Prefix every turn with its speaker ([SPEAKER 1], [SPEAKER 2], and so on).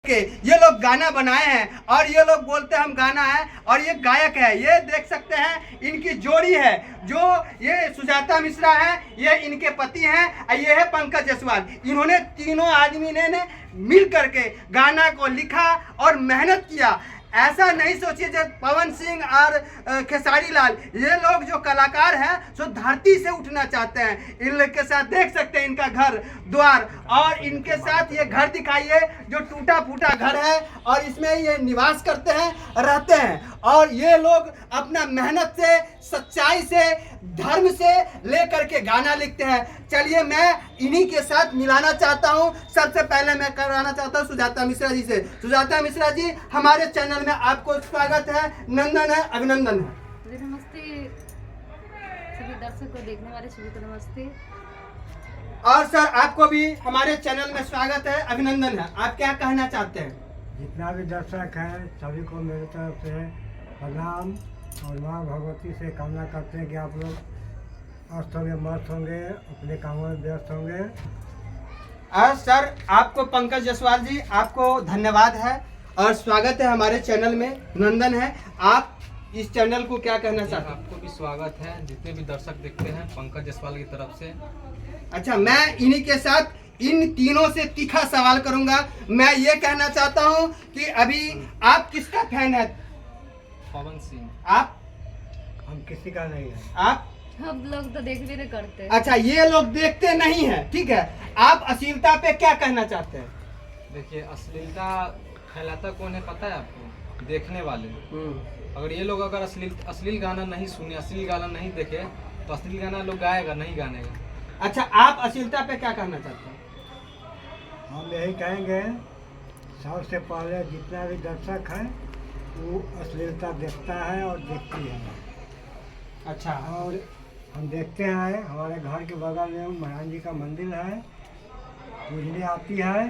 [SPEAKER 1] के ये लोग गाना बनाए हैं और ये लोग बोलते हैं हम गाना है और ये गायक है। ये देख सकते हैं इनकी जोड़ी है, जो ये सुजाता मिश्रा है, ये इनके पति हैं और ये है पंकज जायसवाल। इन्होंने तीनों आदमी ने मिल करके गाना को लिखा और मेहनत किया। ऐसा नहीं सोचिए जब पवन सिंह और खेसारी लाल ये लोग जो कलाकार हैं जो धरती से उठना चाहते हैं। इन लोग के साथ देख सकते हैं इनका घर द्वार और इनके साथ ये घर दिखाइए जो टूटा फूटा घर है और इसमें ये निवास करते हैं, रहते हैं। और ये लोग अपना मेहनत से, सच्चाई से, धर्म से लेकर के गाना लिखते हैं। चलिए मैं इन्हीं के साथ मिलाना चाहता हूं। सबसे पहले मैं कराना चाहता हूं सुजाता मिश्रा जी से। सुजाता मिश्रा जी, हमारे चैनल में आपको स्वागत है, नंदन है, अभिनंदन है।
[SPEAKER 2] नमस्ते सभी दर्शक को देखने वाले सभी को नमस्ते।
[SPEAKER 1] और सर आपको भी हमारे चैनल में स्वागत है, अभिनंदन है। आप क्या कहना चाहते हैं?
[SPEAKER 3] जितना भी दर्शक हैं सभी को मेरी तरफ से प्रणाम और माँ भगवती से कामना करते हैं कि आप लोग स्वस्थ होंगे, मस्त होंगे, अपने कामों में व्यस्त होंगे।
[SPEAKER 1] और सर आपको पंकज जायसवाल जी, आपको धन्यवाद है और स्वागत है हमारे चैनल में, नंदन है। आप इस चैनल को क्या कहना चाहते हैं?
[SPEAKER 4] आपको भी स्वागत है, जितने भी दर्शक देखते हैं पंकज जायसवाल की तरफ से।
[SPEAKER 1] अच्छा, मैं इन्हीं के साथ इन तीनों से तीखा सवाल करूंगा। मैं ये कहना चाहता हूं कि अभी आप किसका फैन है?
[SPEAKER 4] पवन सिंह।
[SPEAKER 1] आप?
[SPEAKER 3] हम किसी का नहीं है।
[SPEAKER 1] आप?
[SPEAKER 2] हम लोग तो देख भी नहीं करते।
[SPEAKER 1] अच्छा, ये लोग देखते नहीं हैं, ठीक है। आप अश्लीलता पे क्या कहना चाहते हैं?
[SPEAKER 4] देखिए, अश्लीलता फैलाता कौन है पता है आपको? देखने वाले। अगर ये लोग अगर अश्लील गाना नहीं सुने, अश्लील गाना नहीं देखे तो अश्लील गाना लोग गाएगा नहीं, गाने का।
[SPEAKER 1] अच्छा, आप अश्लीलता पे क्या कहना चाहते हैं?
[SPEAKER 3] हम यही कहेंगे सबसे पहले जितना भी दर्शक है वो अश्लीलता देखता है और देखती है।
[SPEAKER 1] अच्छा,
[SPEAKER 3] और हम देखते हैं हमारे घर के बगल में महाराज जी का मंदिर है, पूजने आती है